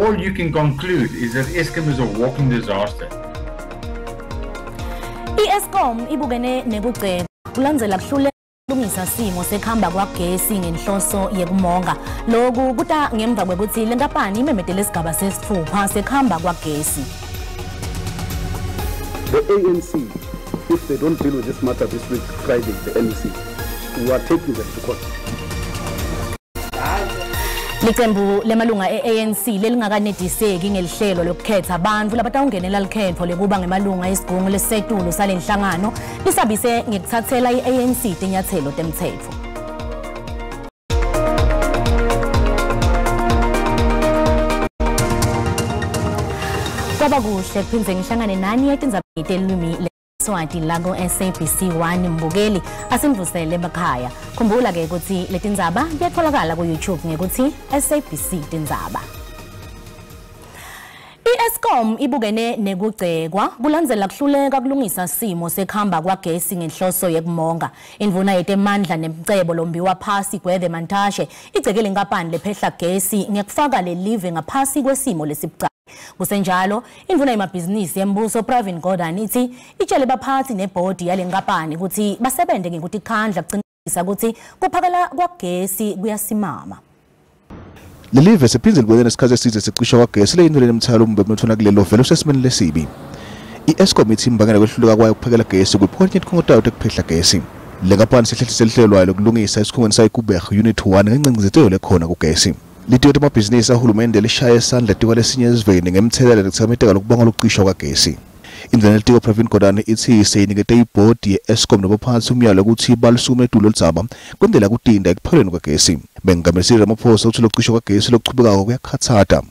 all you can conclude is that Eskom is a walking disaster. Eskom ibukene nekugceka kulandzela kuhluleka ukulungisa simo sekhamba kwagesi ngenhloso yekumonga. Lokhu kuta ngemva kwekuthi le nkampani imemetele isigaba sesithupha sekhamba kwagesi. The ANC, if they don't deal with this matter this week, Friday, the NEC, we are taking them to court. Litsembu lemalunga ANC lelingakanetiseki ngeluhlelo lokukhetsa abantu labatawungenela likhetho lekuba ngemalunga esigungu lesetulu salenhlangano lisabise ngekuthathela i-ANC tinyathelo temthetho. Kwaba kuhle kuphindze ngihlangane nani etindzaba telulwimi Swati lago SABC 1 mbukeli asimvusele emakhaya. Khumbula ke ukuthi letindzaba kuyatholakala ku YouTube ngekuthi SABC Tindzaba. Eskom ibukene nekugcekwa kulandzela kuhluleka kulungisa simo sekhamba kwagesi ngenhloso yekumonga. Indvuna yetemandla nemcebo lombiwa phasi gweve mantashe igcekele inkampani lephehla gesi ngekufaka le live ngaphasi kwesimo lesibucayi. Kusenjalo indvuna yemabhizinisi yembuso Pravin Gordhan ithi itshele baphathi nebhodi yale nkampani ukuthi basebente ngekuthi khandla kucinisa ukuthi kuphakela kwagesi kuyasimama. Lelive sephindze libone nesikhathi eside sekucishwa kwagesi leyindlela nemthalo umbe emthona kulelo vele usesimeni lesibi. I-Eskom ithi imbangela kwehluleka kwayo kuphakela gesi kuphonye ikhongotayo tekuphehla gesi. Le nkampani sehlehlise lihlelwayo lokulungisa isikhungweni sayo Kubekho Unit 1 ngencingizelo lekhona kugesi. Litiyo temabhizinisi ahulumende lishaya esandla tikwa lesinye esiveni ngemthelela lekutsameteka lokubanga lokucishwa kwagesi. Indlela letiko Pravin Gordhan ithi seyinikete ibhodi ye-Eskom nabaphansi umyalo ukuthi balusukume etulo Tindzaba kwendlela kutinda ekupheleni kwagesi. Bengamesile Ramaphosa uthi lokucishwa kwagesi lokuchubekako kuyakhatsata.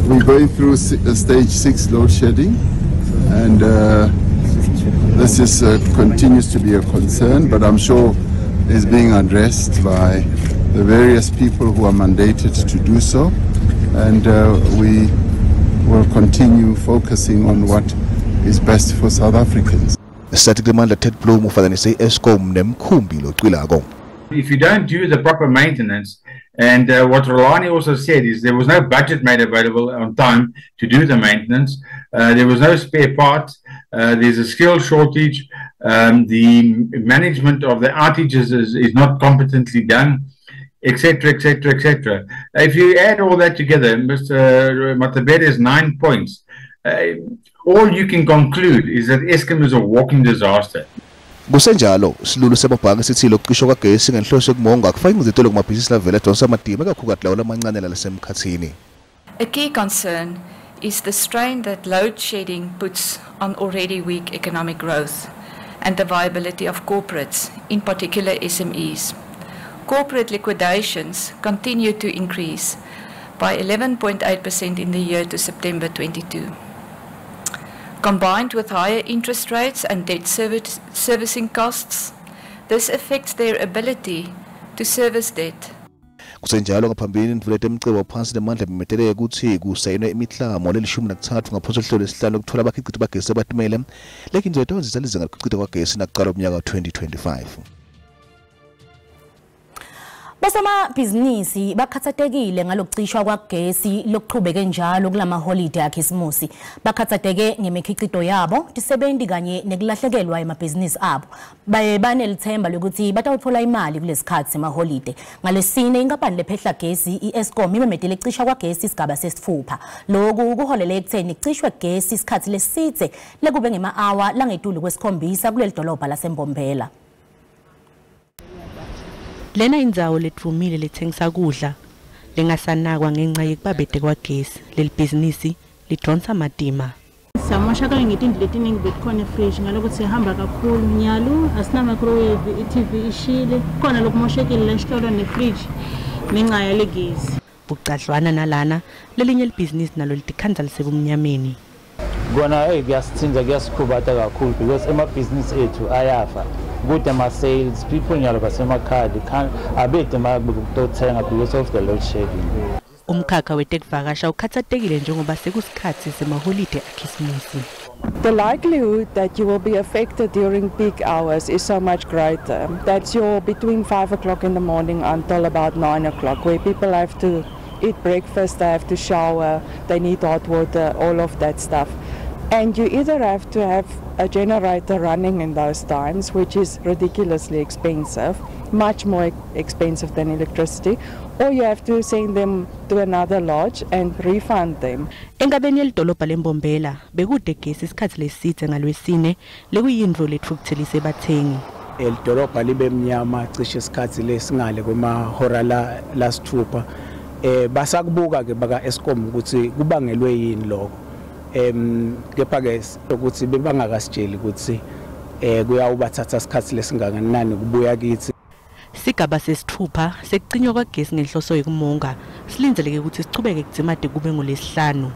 We're going through stage 6 load shedding, and this is continues to be a concern, but I'm sure is being addressed by the various people who are mandated to do so, and we will continue focusing on what is best for South Africans. Static demand that Ted Bloom ufadanise Eskom nemkhumbi locwilako. If you don't do the proper maintenance, and what Rolani also said is there was no budget made available on time to do the maintenance, there was no spare parts, there's a skill shortage, the management of the outages is not competently done, etc., etc., etc. If you add all that together, Mr. Matabere's 9 points, all you can conclude is that Eskom is a walking disaster. Kusenjalo silulu sebabhange sithi lokucishwa kwagesi ngenhloso yekumonga kufaka ingcitelo kumabhizinisi lavela edonsa amadima kakhulukazi lawo lamancane lasemkhathini. A key concern is the strain that load shedding puts on already weak economic growth and the viability of corporates, in particular SMEs. Corporate liquidations continue to increase by 11.8% in the year to September 22. Combined with higher interest rates and debt servicing costs, this affects their ability to service debt. Kusenjalo ngaphambili indvulete emcebo phansi nemandla ememetele ukuthi kusayinwe imiklamo le-13 ngaphansi kohlelo lesihlanu lokuthola abakhiqizi bagesi abatimele lekinto yetonsisa lizinga lokuchitha kwagesi nakuqala umnyaka wa-2025. Bosomabhizinisi bakhathatekile ngalokucishwa kwagesi lokuchubeke njalo kulama holiday akhisimusi. Bakhathateke ngemikhiqido yabo, tisebenzi kanye nekulahlekelwa emabhizinisi abo. Banelithemba lokuthi batawuthola imali kulesikhathi semaholiday. Ngalesine inkampani lephehla gesi i-Eskom imemetele icishwa kwagesi isigaba sesithupha. Lokhu kuholele ekutheni kucishwe gesi isikhathi lesithe lekube ngema-hour langetulu kwesikhombisa kuleli dolobha lase-Mbombela. Lena indzawo letvumile lethengisa kudla lengasanakwa ngenxa yekubabete kwagesi leli bhizinisi lidonsa amadima. Samoshakala ngetindlu letiningi betikhona efresh ngalokuthi sihamba kakhulu nyalo asina microwave i-TV ishile khona lokumoshekile la xitolo ne-fridge ngenxa yale gesi. Bucadlwana nalana lelinye libhizinisi nalo litikhandla lisebumnyameni. Kona kuyasithinta kuyasikhubata kakhulu because emabhizinisi ethu ayafa. Good sales, people nyalo basemakhaya abede makuthenga because of the load shedding. Umkhakha wetekuvakasha ukhathatekile njengoba sekusikhathi semaholide akhisimusi. The likelihood that you will be affected during peak hours is so much greater. That's your between 5 o'clock in the morning until about 9 o'clock, where people have to eat breakfast, they have to shower, they need hot water, all of that stuff. And you either have to have a generator running in those times, which is ridiculously expensive, much more expensive than electricity, or you have to send them to another lodge and refund them. Enkabeni lidolobha lembombelela bekude gesi isikhathi lesithe ngalwesine lekuyintfo letfukuthelise bathengi. Lidolobha libe mnyama cishe isikhathi lesingale kwamahora lasithupha. Basakubuka ke baka Eskom ukuthi kubangelwe yini lokho. Kepha ke ukuthi bebangakasitsheli ukuthi kuyawubathatha isikhathi lesingakanani kubuya kithi. Sigaba sesithupha sekucinywa kwagesi ngenhloso yokumonga silindeleke ukuthi sichubeke kudzimade kube ngolesihlanu.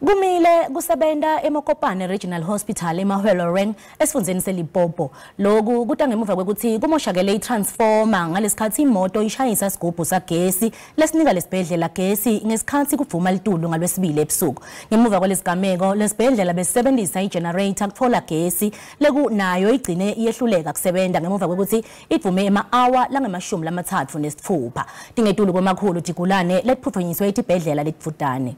Kumile kusebenta eMokopane Regional Hospital eMahwelereng esifundeni seLimpopo. Lokhu kuta ngemuva kwekuthi kumoshakele itransformer ngalesikhathi imoto ishayisa isigubhu sagesi lesinika lesibhedlela gesi ngesikhathi kuvuma litulu ngalwesibili ebusuku. Ngemuva kwalesigameko lesibhedlela besebenzisa igenerator kutfola gesi leku nayo igcine iyehluleka kusebenta ngemuva kwekuthi ivume ema-hour lange-36. Tingetulu kwamakhulu tigulane letiphuthonyiswe itibhedlela letifutane.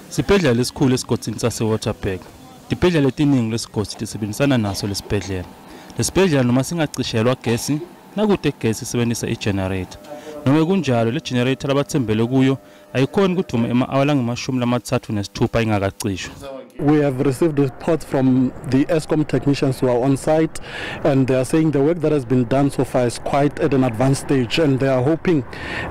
Sibhedlela lesikhulu esigodini saseWaterberg. Ibhedlela letiningi lesigodi lisebenzisana naso lesibhedlela. Lesibhedlela noma singacishelwa gesi nakude gesi isebenzisa igenerator. Noma kunjalo le generator abathembele kuyo ayikhoni kuduma ema-hour lange-36 ingakacishwa. We have received reports from the Eskom technicians who are on site, and they are saying the work that has been done so far is quite at an advanced stage, and they are hoping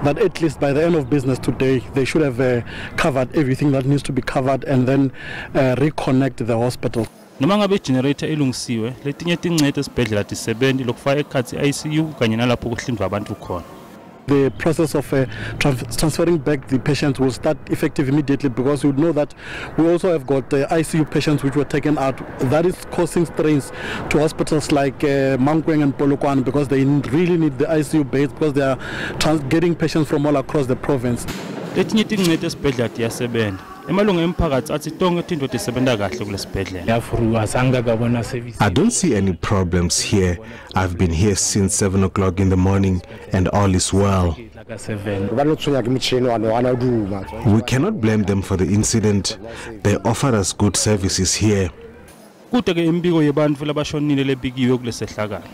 that at least by the end of business today they should have covered everything that needs to be covered and then reconnect the hospital. Noma ngabe generator ilungisiwe letinye tincede esibhedlela tisebenzi lokufaka ekhathi ICU kanye nalapho kuhlinzwa abantu khona. The process of transferring back the patients will start effective immediately, because we know that we also have got ICU patients which were taken out. That is causing strains to hospitals like Mankweng and Polokwane, because they really need the ICU beds, because they are getting patients from all across the province. Letinye tincede esibhedlela tiyasebenta. Emalunga emphakathi athi tonke tintfo tisebenta kahle kulesibhedlela. I don't see any problems here. I've been here since 7 o'clock in the morning and all is well. We cannot blame them for the incident. They offered us good services here. Kude ke imbiko yebantfu labashonile lebikiwe kulesehlakalo.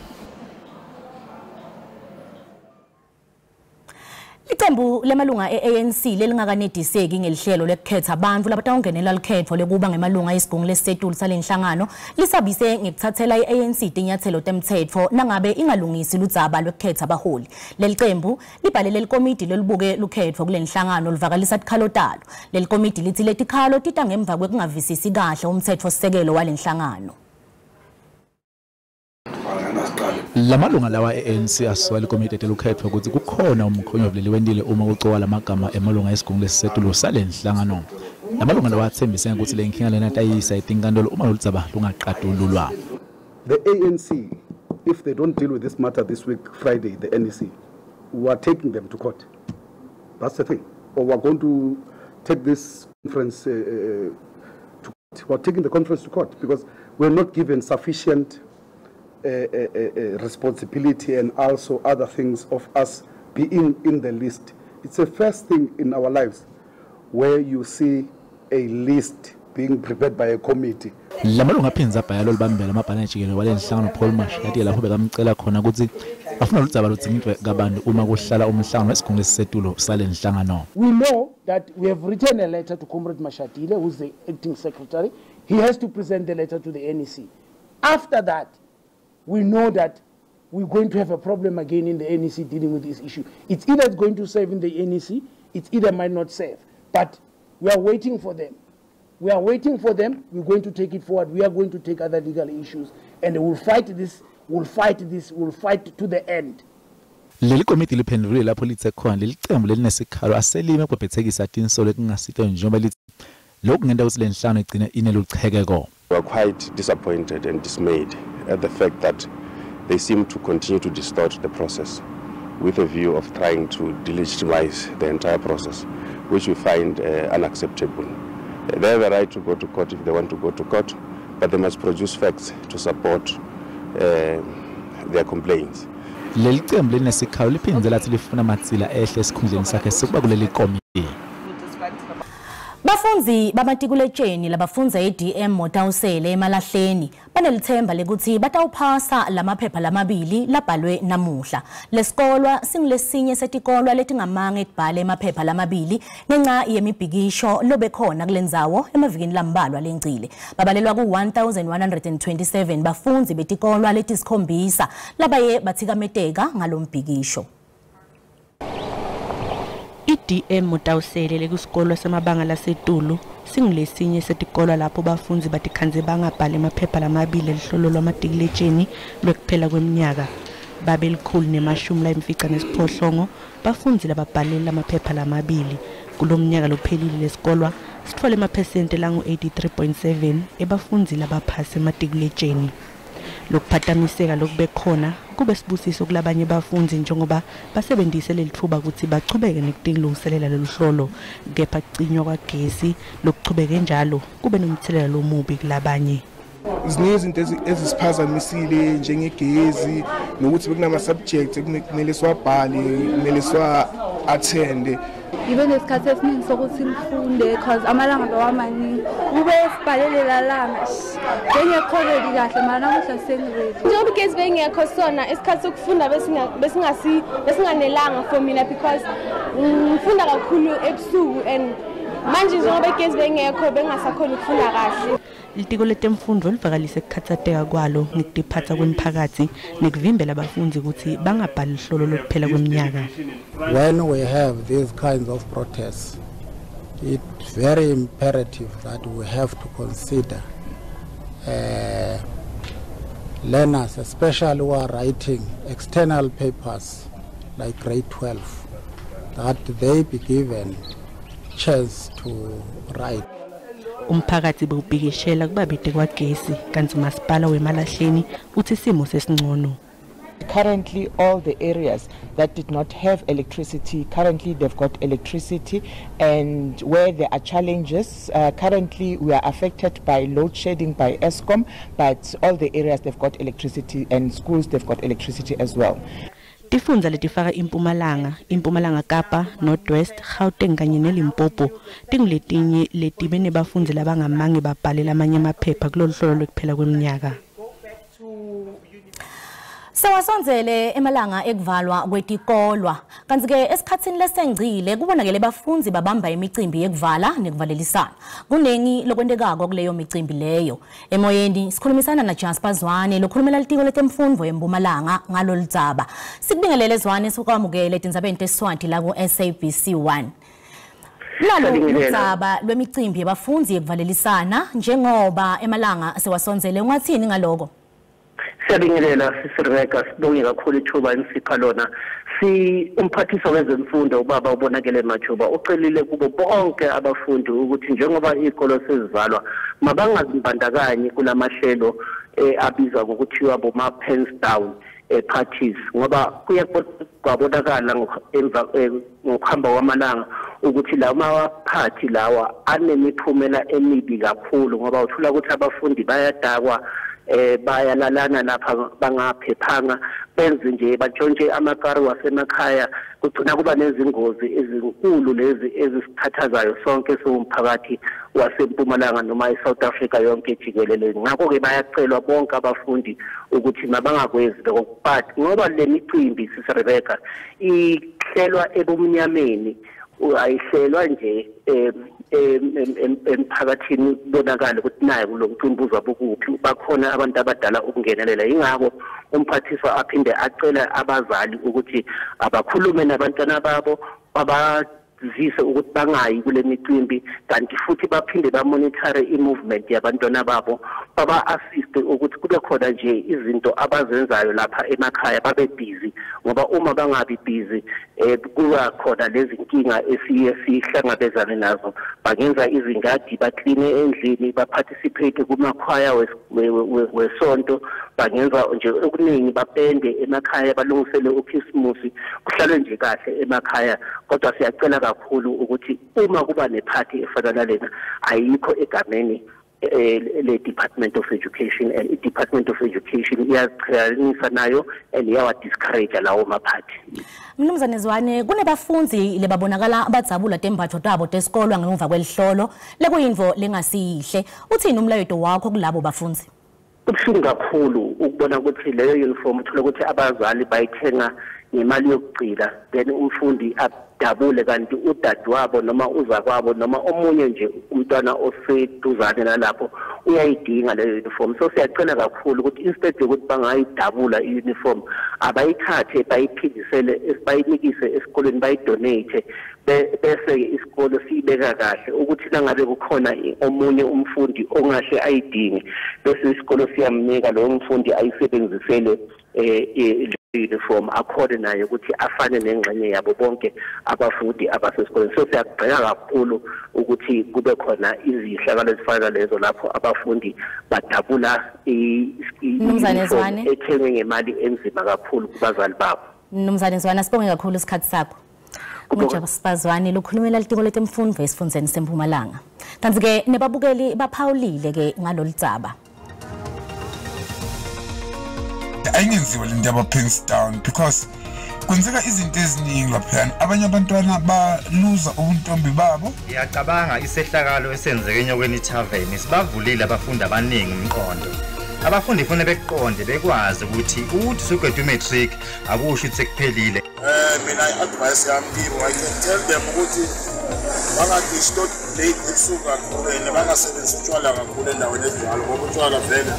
Iqembu lemalunga e-ANC lelingakanetiseki ngeluhlelo lekukhetsa abantu labatawungenela likhetfo lekuba ngemalunga esigungu lesisetulu salenhlangano lisabise ngekuthathela i-ANC tinyathelo temtsetfo nangabe ingalungisi ludzaba lwekukhetsa abaholi. Leli qembu libhalele likomidi lelibuke lukhetfo kulenhlangano livakalisa tikhalo talo. Leli komidi lithi letikhalo tita ngemva kwekungavisisi kahle umtsetfo sisekelo walenhlangano. Lamalunga lawa e-ANC aswali komiti telukhetfwa ukuthi kukhona umkhonyo ovuleliwendile uma kucoka lamagama emalunga esigungu lesisetulu salenhlangano. Lamalunga lawa athembise ukuthi le nkinga lena tayisa itinkantolo uma ludzaba lungaqatululwa. The ANC, if they don't deal with this matter this week, Friday, the NEC, we are taking them to court. That's the thing. Or we are going to take this conference to court. We are taking the conference to court because we are not given sufficient responsibility and also other things of us being in the list. It's the first thing in our lives where you see a list being prepared by a committee. Lamalunga Tindzaba yalo libambela amabhana ejikelo walenhlangano Paul Mashadi lapho bekamcela khona ukuthi afuna ludzaba ludzingidwe kabantu uma kuhlala umhlangano esigungu lesisetulu salenhlangano. We know that we have written a letter to Comrade Mashatile, who's the acting secretary. He has to present the letter to the NEC. After that, we know that we're going to have a problem again in the NEC dealing with this issue. It's either it's going to save in the NEC, it's either might not save. But we are waiting for them. We are waiting for them. We're going to take it forward. We are going to take other legal issues. And we'll fight this, we'll fight to the end. Leli komiti liphendulile lapho lithe khona leli qembu lelinesikhalo aselime kubhethekisa tinsolo ekungasitho njengoba lithi lokhu ngenta ukuthi lenhlangano igcine ineluchekeko. We are quite disappointed and dismayed at the fact that they seem to continue to distort the process with a view of trying to delegitimize the entire process, which we find unacceptable. They have a right to go to court if they want to go to court, but they must produce facts to support their complaints. leli cembu linesikhawu liphindze lathi lifuna amatsila ehle esikhundleni sakhe sekuba kuleli komiti. Bafundzi bamatikuletsheni labafundza e-DM Motawusele eMalahleni banelithemba lekuthi batawuphasa lamaphepha lamabili labhalwe namuhla. Lesikolwa singulesinye setikolwa letingamanga etibhale emaphepha lamabili ngenxa yemibhikisho lobekhona kulendzawo emavikini lambalwa lencile. Babalelwa ku-1127 bafundzi betikolwa letisikhombisa labaye bathikameteka ngalombhikisho. I-DM Motawusele lekusikolo semabanga lasetulu singulesinye setikolwa lapho bafundzi batikhanze bangabhali emaphepha lamabili elihlolo lwamatikuletsheni lwekuphela kweminyaka. Babelikhulu ne-148 bafundzi lababhalela amaphepha lamabili. Kulomnyaka lophelile lesikolwa sitfole amaphesenti langu-83.7 ebafundzi labaphasi ematikuletsheni. Lokuphatamiseka lokubekhona kube sibusiso kulabanye bafundzi njengoba basebenzise lelithuba ukuthi bachubeke nekutilungiselela loluhlolo kepha kucinywa kwagesi lokuchubeke njalo kube nomthelela lomubi kulabanye. Ziningi izinto ezisiphazamisile njengegezi nokuthi bekunama subjects ekumele siwabhale kumele siwa-attende. Ibe nesikhathi esiningi sokuthi ngifunde because amalanga bawamaningi kube sibhalele lalanga njengekhoneli kahle mara namuhla sengiredi njengoba igezi bengekho sona isikhathi sokufunda besinganelanga for mina because ngifunda kakhulu ebusuku and manje njengoba igezi bengekho bengasakhona ukufunda kahle. Litiko letemfundo livakalise ukukhatsateka kwalo ngekutiphatsa kwemphakathi nekuvimbela abafundzi ukuthi bangabhali ihlolo lokuphela kweminyaka. When we have these kinds of protests, it's very imperative that we have to consider learners, especially who are writing external papers like grade 12, that they be given chance to write. Umphakathi bewubhikishela kubabide kwagesi kanti umasipala weMalahleni uthi isimo sesingcono. Currently, all the areas that did not have electricity, currently they've got electricity, and where there are challenges, currently we are affected by load shedding by Eskom, but all the areas they've got electricity, and schools they've got electricity as well. Tifundza letifaka Impumalanga Kapa, Northwest, Gauteng kanye neLimpopo tinguletinye letibe nebafundzi labangamange babhalela amanye amaphepha kulolu hlolo lokuphela kweminyaka. Sewasondzele emalanga ekuvalwa kwetikolwa. Kanti ke esikhatsini lesengcile kubonakele bafundzi babamba imicimbi yekuvala nekuvalelisana. Kunengi lokwendekako kuleyo micimbi leyo. Emoyeni sikhulumisana na Jasper Zwane lokhulumela litiko letemfundvo eMpumalanga ngaloludzaba. Sikubingelele Zwane sokwamukele tindzabeni tesiSwati la ku SABC 1. Lalo ludzaba lwemicimbi yabafundzi yekuvalelisana njengoba emalanga Sewasondzele ungathini ngaloko? Siyabingelela sisireka sibonge kakhulu ithuba enisipha lona umphathiswa wezemfundo ubaba ubonakele Mathuba ucelile kubo bonke abafundi ukuthi njengoba izikolo sezivalwa mabangazibandakanyi kulamahlelo abizwa ngokuthiwa boma pens down parties ngoba kuyabonakala ngokuhamba kwamalanga ukuthi lawo maphathi lawa anemiphumela emibi kakhulu ngoba uthola ukuthi abafundi bayadakwa bayalalana lapha bangaphephanga benze nje batshontshe amakari wasemakhaya kugcina kuba nezingozi ezinkulu lezi ezisiphathazayo sonke somphakathi waseMpumalanga noma eSouth Africa yonke jikelele. Ngakho ke bayacelwa bonke abafundi ukuthi mabangakwezi lokuphatha ngoba le micimbi sisiRebecca ihlelwa ebumnyameni ayihlelwa nje emphakathini bonakala ukuthi naye kulomcimbuzo wabukuphi bakhona abantu abadala ukungenelela. Ingakho umphathiswa aphinde acela abazali ukuthi abakhulume nabantwana babo abazise ukuthi bangayi kule micimbi kanti futhi baphinde bamonitore i-movement yabantwana babo baba-assiste ukuthi kube khona nje izinto abazenzayo lapha emakhaya babe busy ngoba uma bangabi busy kuba khona lezi nkinga sihlangabezane nazo bangenza izingadi bakline endlini baparticipate kumakhwaya wesonto bangenza nje okuningi bapende emakhaya balungisele ukhisimusi kuhlale nje kahle emakhaya kodwa siyacela kakhulu ukuthi uma kuba nephathi efana nalena ayikho egameni le Department of Education, and the Department of Education iyaqhalanisa nayo and iyawa-discourage lawo maphathi. Mnumzane Zwane, kunebafundzi lebabonakala abadzabula tembatho tabo tesikolwa ngemuva kwelihlolo lekuyintfo lengasihle. Uthini umlayeto wakho kulabo bafundzi? Kubuhlungu kakhulu ukubona ukuthi leyo uniform uthola ukuthi abazali bayithenga ngemali yokugcina, then umfundi adabule kanti udadewabo noma uzakwabo noma omunye nje umntwana oseduzane nalapho uyayidinga leyo uniform. So siyacela kakhulu ukuthi instead yokuthi bangayidabula i-uniform abayithathe bayiphindisele bayinikise esikoleni bayidonate bese isikole siyibeka kahle ukuthi nangabe kukhona omunye umfundi ongahle ayidinge bese isikole siyamnika lo mfundi ayisebenzisele uniform akhona naye ukuthi afane nengxenye yabo bonke abafundi abasesikoleni. So siyagxeka kakhulu ukuthi kube khona izihlakalo ezifana lezo lapho abafundi badabula Mnumzane Zwane ethengwe ngemali enzima kakhulu kubazali babo. Mnumzane Zwane sibonge kakhulu isikhathi sakho. Jasper Zwane lukhulumela litiko letemfundo esifundzeni seMpumalanga. Kanti ke nebabukeli baphawulile ke ngalolu dzaba. Ayingenziwa le ndaba pins down because kwenzeka izinto eziningi lapha abanye abantwana ba lose ubuntombi babo. Ngiyacabanga isehlakalo esenzeke enyokweni tavern sibavulile abafundi abaningi umqondo. Abafundi kufanele beqonde bekwazi ukuthi suqeda umatric akusho ukuthi sekuphelile. Mina advice yami kibo I can tell them ukuthi bangadistort late ebusuku kakhulu bangasebenzisi utshwala kakhulu endaweni enjalo ngoba utshwala vele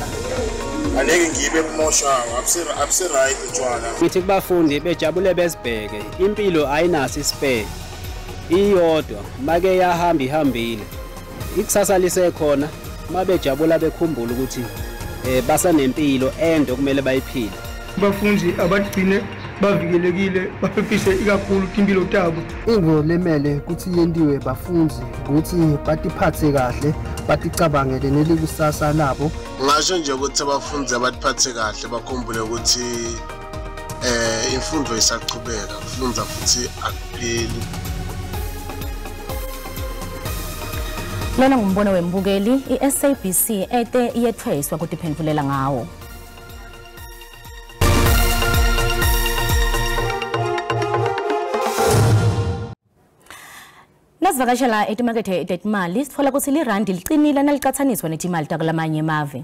aneke ngibe kumoshanga abse right utshwala. Ngithi kubafundi bejabule bezibheke impilo ayinaso isiphe iyodwa make yahamba ihambile ikusasa lisekhona mabejabula bekhumbula ukuthi basanempilo ende kumele bayiphile. Bafundi abagcine bavikelekile baphephise ikakhulu impilo tabo. Into lemele ukuthi yendiwe bafundi ukuthi batiphathe kahle baticabangele nelikusasa labo. Ngasho nje ukuthi abafundi abatiphathe kahle bakhumbule ukuthi imfundo isaqhubeka ufunda futhi akupheli. Lona ngumbono wembukeli iSABC ete yethweswa kutiphendvulela ngawo. Nasivakashela etimakethe etetimali sitfola kutsi lirandi licinile nalicatsaniswa netimali takulamanye emave.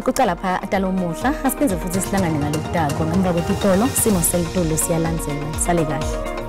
Kucala pha atalomusha asiphenze futhi sihlangane ngalokudako ngemva kwetitolo simo selitolo siyalandzela sale kahle.